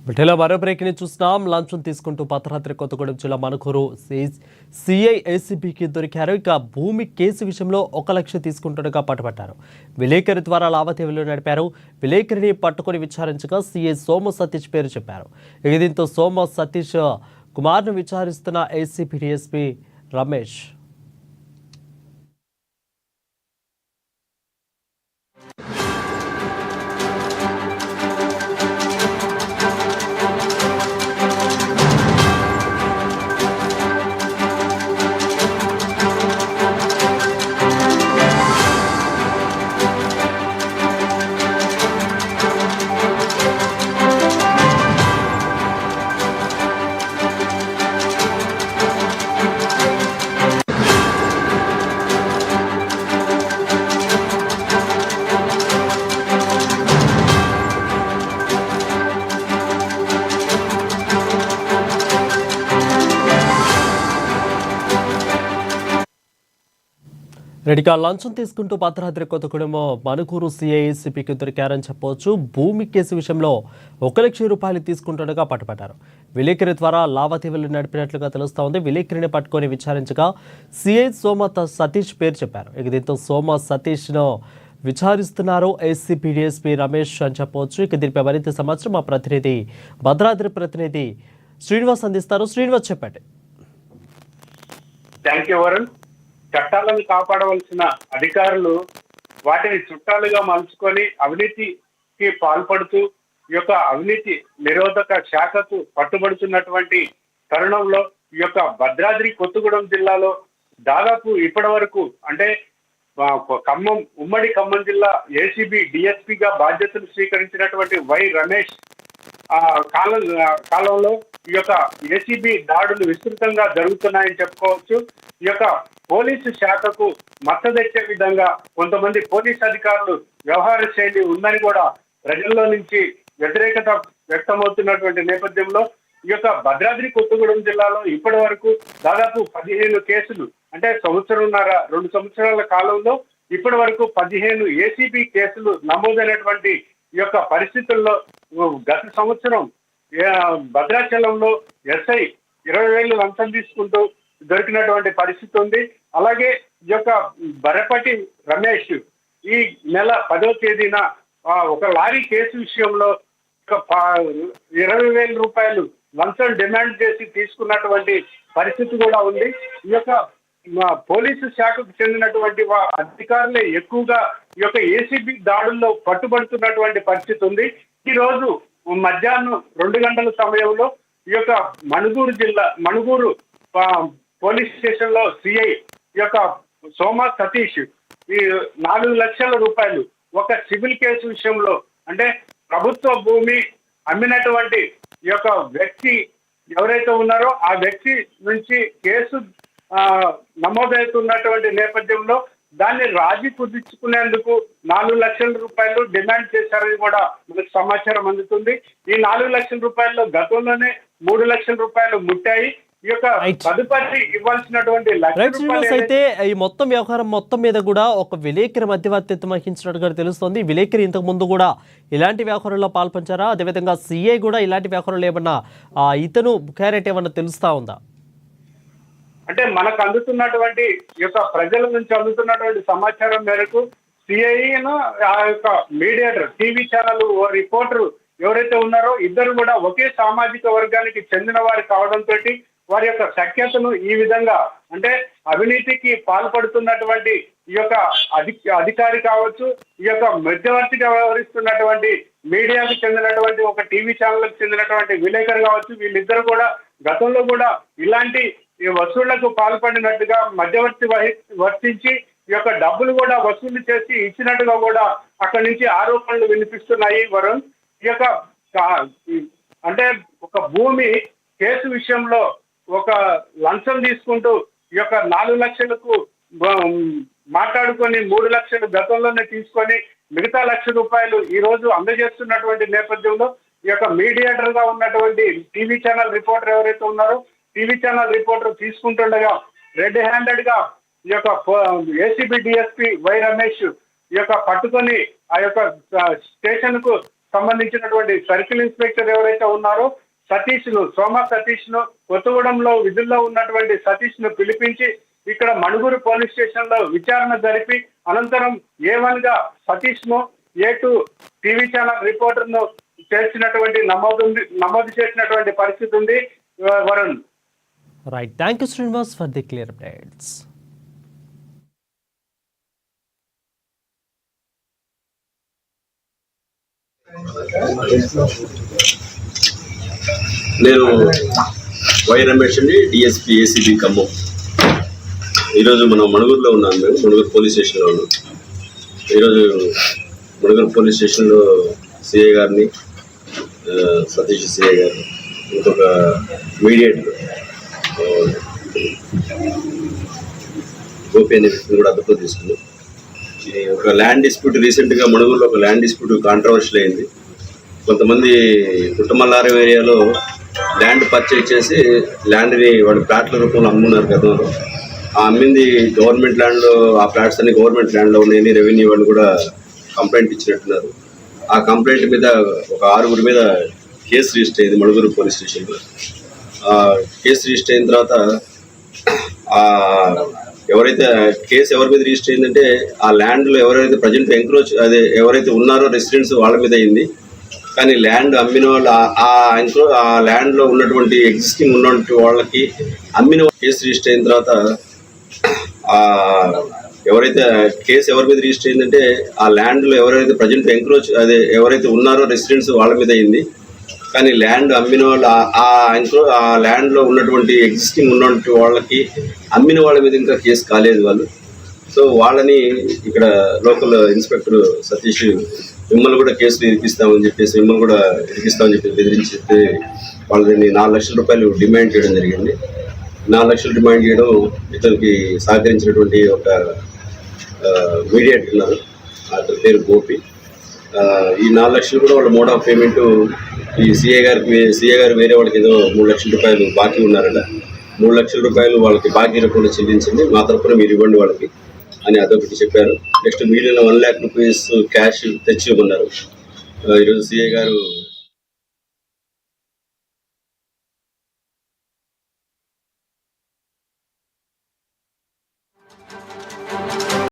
బిడ్డల మరో బ్రేక్ని చూస్తున్నాం. లంచం తీసుకుంటూ భద్రాద్రి కొత్తగూడెం జిల్లా మణుకూరు సిఐ ఏసీబీకి దొరికారు. ఇక భూమి కేసు విషయంలో 1 లక్ష తీసుకుంటుండగా పట్టుబట్టారు. విలేకరి ద్వారా లావాదేవీలు నడిపారు. విలేకరిని పట్టుకుని విచారించగా సిఐ సోమ సతీష్ పేరు చెప్పారు. ఇక దీంతో సోమ సతీష్ కుమార్ను విచారిస్తున్న ఏసీబీ డీఎస్పీ రమేష్ రెడ్డిగా లంచం తీసుకుంటూ భద్రాద్రి కొత్తగూడెం మణుకూరు సిఐఏసీపీకి దొరికారని చెప్పవచ్చు. భూమి కేసు విషయంలో 1 లక్ష రూపాయలు తీసుకుంటుండగా పట్టుబట్టారు. విలేకరి ద్వారా లావాదేవీలు నడిపినట్లుగా తెలుస్తోంది. విలేకరిని పట్టుకొని విచారించగా సిఐ సోమ సతీష్ పేరు చెప్పారు. ఇక దీంతో సోమ సతీష్ను విచారిస్తున్నారు ఏసీబీ డీఎస్పీ రమేష్ అని చెప్పవచ్చు. ఇక దీనిపై మరింత సమాచారం మా ప్రతినిధి భద్రాద్రి ప్రతినిధి శ్రీనివాస్ అందిస్తారు. శ్రీనివాస్ చెప్పండి. Thank you Varun. చట్టాలను కాపాడవలసిన అధికారులు వాటిని చుట్టాలుగా మలుచుకొని అవినీతికి పాల్పడుతూ ఈ యొక్క అవినీతి నిరోధక శాఖకు పట్టుబడుతున్నటువంటి తరుణంలో ఈ యొక్క భద్రాద్రి కొత్తగూడెం జిల్లాలో దాదాపు ఇప్పటి వరకు అంటే ఉమ్మడి ఖమ్మం జిల్లా ఏసీబీ డిఎస్పీగా బాధ్యతలు స్వీకరించినటువంటి వై రమేష్ కాలంలో ఈ యొక్క ఏసీబీ దాడులు విస్తృతంగా జరుగుతున్నాయని చెప్పుకోవచ్చు. ఈ యొక్క పోలీసు శాఖకు మద్దతెచ్చే విధంగా కొంతమంది పోలీసు అధికారులు వ్యవహార శైలి ఉందని కూడా ప్రజల్లో నుంచి వ్యతిరేకత వ్యక్తమవుతున్నటువంటి నేపథ్యంలో ఈ యొక్క భద్రాద్రి కొత్తగూడెం జిల్లాలో ఇప్పటి వరకు దాదాపు 15 కేసులు అంటే 2 సంవత్సరాల కాలంలో ఇప్పటి వరకు 15 ఏసీబీ కేసులు నమోదైనటువంటి ఈ యొక్క పరిస్థితుల్లో గత సంవత్సరం భద్రాచలంలో ఎస్ఐ 20,000 లంచం తీసుకుంటూ దొరికినటువంటి పరిస్థితి ఉంది. అలాగే ఈ యొక్క బరపటి రమేష్ ఈ నెల 10వ తేదీన ఒక లారీ కేసు విషయంలో 20,000 రూపాయలు లంచం డిమాండ్ చేసి తీసుకున్నటువంటి పరిస్థితి కూడా ఉంది. ఈ యొక్క పోలీసు శాఖకు చెందినటువంటి అధికారులే ఎక్కువగా ఈ యొక్క ఏసీబీ దాడుల్లో పట్టుబడుతున్నటువంటి పరిస్థితి ఉంది. ఈ రోజు మధ్యాహ్నం 2 గంటల సమయంలో ఈ యొక్క మణుగూరు పోలీస్ స్టేషన్ లో సిఐ ఈ యొక్క సోమ సతీష్ ఈ 4 లక్షల రూపాయలు ఒక సివిల్ కేసు విషయంలో అంటే ప్రభుత్వ భూమి అమ్మినటువంటి ఈ యొక్క వ్యక్తి ఎవరైతే ఉన్నారో ఆ వ్యక్తి నుంచి కేసు నమోదవుతున్నటువంటి నేపథ్యంలో దాన్ని రాజీ కుదుర్చుకునేందుకు 4 లక్షల రూపాయలు డిమాండ్ చేశారని కూడా మనకు సమాచారం అందుతుంది. ఈ 4 లక్షల రూపాయల్లో గతంలోనే 3 లక్షల రూపాయలు ముట్టాయి. ఈ యొక్క తదుపరి ఇవ్వాల్సినటువంటి అయితే ఈ మొత్తం వ్యవహారం మొత్తం మీద కూడా ఒక విలేకరి మధ్యవర్తిత్వం వహించినట్టుగా తెలుస్తోంది. విలేకరి ఇంతకు ముందు కూడా ఇలాంటి వ్యవహారంలో పాల్పంచారా? అదేవిధంగా సిఐ కూడా ఇలాంటి వ్యవహారంలో ఏమన్నా ఇతను క్యారెట్ ఏమన్నా తెలుస్తా ఉందా? అంటే మనకు అందుతున్నటువంటి ఈ యొక్క ప్రజల నుంచి అందుతున్నటువంటి సమాచారం మేరకు సిఐను ఆ యొక్క మీడియేటర్ టీవీ ఛానల్ రిపోర్టర్ ఎవరైతే ఉన్నారో ఇద్దరు కూడా ఒకే సామాజిక వర్గానికి చెందిన వారు కావడంతో వారి యొక్క సఖ్యతను ఈ విధంగా అంటే అవినీతికి పాల్పడుతున్నటువంటి ఈ యొక్క అధికారి కావచ్చు, ఈ యొక్క మధ్యవర్తిగా వ్యవహరిస్తున్నటువంటి మీడియాకు చెందినటువంటి ఒక టీవీ ఛానల్కి చెందినటువంటి విలేకరు కావచ్చు, వీళ్ళిద్దరు కూడా గతంలో కూడా ఇలాంటి ఈ వసూళ్లకు పాల్పడినట్టుగా మధ్యవర్తి వర్తించి ఈ యొక్క డబ్బులు కూడా వసూలు చేసి ఇచ్చినట్టుగా కూడా అక్కడి నుంచి ఆరోపణలు వినిపిస్తున్నాయి వరుణ్. ఈ యొక్క అంటే ఒక భూమి కేసు విషయంలో ఒక లంచం తీసుకుంటూ ఈ యొక్క 4 లక్షలకు మాట్లాడుకొని 3 లక్షలు గతంలోనే తీసుకొని మిగతా 1 లక్ష రూపాయలు ఈ రోజు అందజేస్తున్నటువంటి నేపథ్యంలో ఈ యొక్క మీడియేటర్ గా ఉన్నటువంటి టీవీ ఛానల్ రిపోర్టర్ ఎవరైతే ఉన్నారో టీవీ ఛానల్ రిపోర్టర్ తీసుకుంటుండగా రెడ్ హ్యాండెడ్ గా ఈ యొక్క ఏసీబీ డిఎస్పీ వై రమేష్ ఈ యొక్క పట్టుకొని ఆ యొక్క స్టేషన్ కు సంబంధించినటువంటి సర్కిల్ ఇన్స్పెక్టర్ ఎవరైతే ఉన్నారో సోమ సతీష్ ను కొత్తగూడెంలో విధుల్లో ఉన్నటువంటి సతీష్ ను పిలిపించి ఇక్కడ మణుగూరు పోలీస్ స్టేషన్ లో విచారణ జరిపి అనంతరం A1 గా సతీష్ ను A2 టీవీ ఛానల్ రిపోర్టర్ ను చేర్చినటువంటి నమోదు చేసినటువంటి పరిస్థితి ఉంది Varun. Right, thank you Srinivas for the clear updates. నేను వై రమేష్ అండి, డిఎస్పీ ఏసీబీ ఖమ్మం. ఈరోజు మనం మణుగూరులో ఉన్నాం. మేము మణుగూరు పోలీస్ స్టేషన్లో ఉన్నాం. ఈరోజు మణుగూరు పోలీస్ స్టేషన్లో సిఐ గారిని, సతీష్ సిఐ గారిని, ఇంకొక మీడియేటర్ గోపి అనే వ్యక్తిని కూడా అదుపులో తీసుకున్నాం. ఒక ల్యాండ్ డిస్ప్యూట్ రీసెంట్గా మణుగూరులో ఒక ల్యాండ్ డిస్ప్యూట్ కాంట్రవర్షియల్ అయింది. కొంతమంది పుట్టమల్లారం ఏరియాలో ల్యాండ్ పర్చేజ్ చేసి ల్యాండ్ని వాళ్ళు ప్లాట్ల రూపంలో అమ్మున్నారు గతంలో. ఆ అమ్మింది గవర్నమెంట్ ల్యాండ్లో, ఆ ఫ్లాట్స్ అన్ని గవర్నమెంట్ ల్యాండ్లో ఉన్నాయని రెవెన్యూ వాళ్ళు కూడా కంప్లైంట్ ఇచ్చినట్టున్నారు. ఆ కంప్లైంట్ మీద ఒక 6 మీద కేసు రిజిస్టర్ అయింది మణుగూరు పోలీస్ స్టేషన్లో. కేసు రిజిస్టర్ అయిన తర్వాత ఎవరైతే కేసు ఎవరి మీద రిజిస్టర్ అయిందంటే ఆ ల్యాండ్లో ఎవరైతే ప్రజెంట్ ఎంక్రోచ్ అదే ఎవరైతే ఉన్నారో రెసిడెంట్స్ వాళ్ళ మీద అయింది. కానీ ల్యాండ్ అమ్మిన వాళ్ళు ఆ ల్యాండ్లో ఉన్నటువంటి ఎగ్జిస్టింగ్ ఉన్నటువంటి వాళ్ళకి అమ్మిన కేసు రిజిస్టర్ అయిన తర్వాత ఎవరైతే కేసు ఎవరి మీద రిజిస్టర్ అయిందంటే ఆ ల్యాండ్లో ఎవరైతే ప్రజెంట్ ఎంక్రోచ్ అదే ఎవరైతే ఉన్నారో రెసిడెంట్స్ వాళ్ళ మీద అయింది. కానీ ల్యాండ్ అమ్మిన వాళ్ళు ఆ ల్యాండ్లో ఉన్నటువంటి ఎగ్జిస్టింగ్ ఉన్నటువంటి వాళ్ళకి అమ్మిన వాళ్ళ మీద ఇంకా కేసు కాలేదు వాళ్ళు. సో వాళ్ళని ఇక్కడ లోకల్ ఇన్స్పెక్టర్ సతీష్ మిమ్మల్ని కూడా కేసులు ఇరికిస్తామని చెప్పేసి బెదిరించి చెప్తే వాళ్ళని 4 లక్షల రూపాయలు డిమాండ్ చేయడం జరిగింది. 4 లక్షలు డిమాండ్ చేయడం ఇతనికి సహకరించినటువంటి ఒక మీడియేటర్ ఉన్నారు, అతని పేరు గోపి. ఈ 4 లక్షలు కూడా వాళ్ళ మోడ్ ఆఫ్ పేమెంట్ ఈ సిఐ గారు వేరే వాళ్ళకి ఏదో 3 లక్షల రూపాయలు బాకీ ఉన్నారట. 3 లక్షల రూపాయలు వాళ్ళకి బాకీ రూపంలో చెల్లించింది, మా తరఫున మీరు ఇవ్వండి వాళ్ళకి అని అదొకటి చెప్పారు. నెక్స్ట్ మిగిలిన 1 lakh రూపీస్ క్యాష్ తెచ్చి ఇవ్వమన్నారు. ఈరోజు సిఐ గారు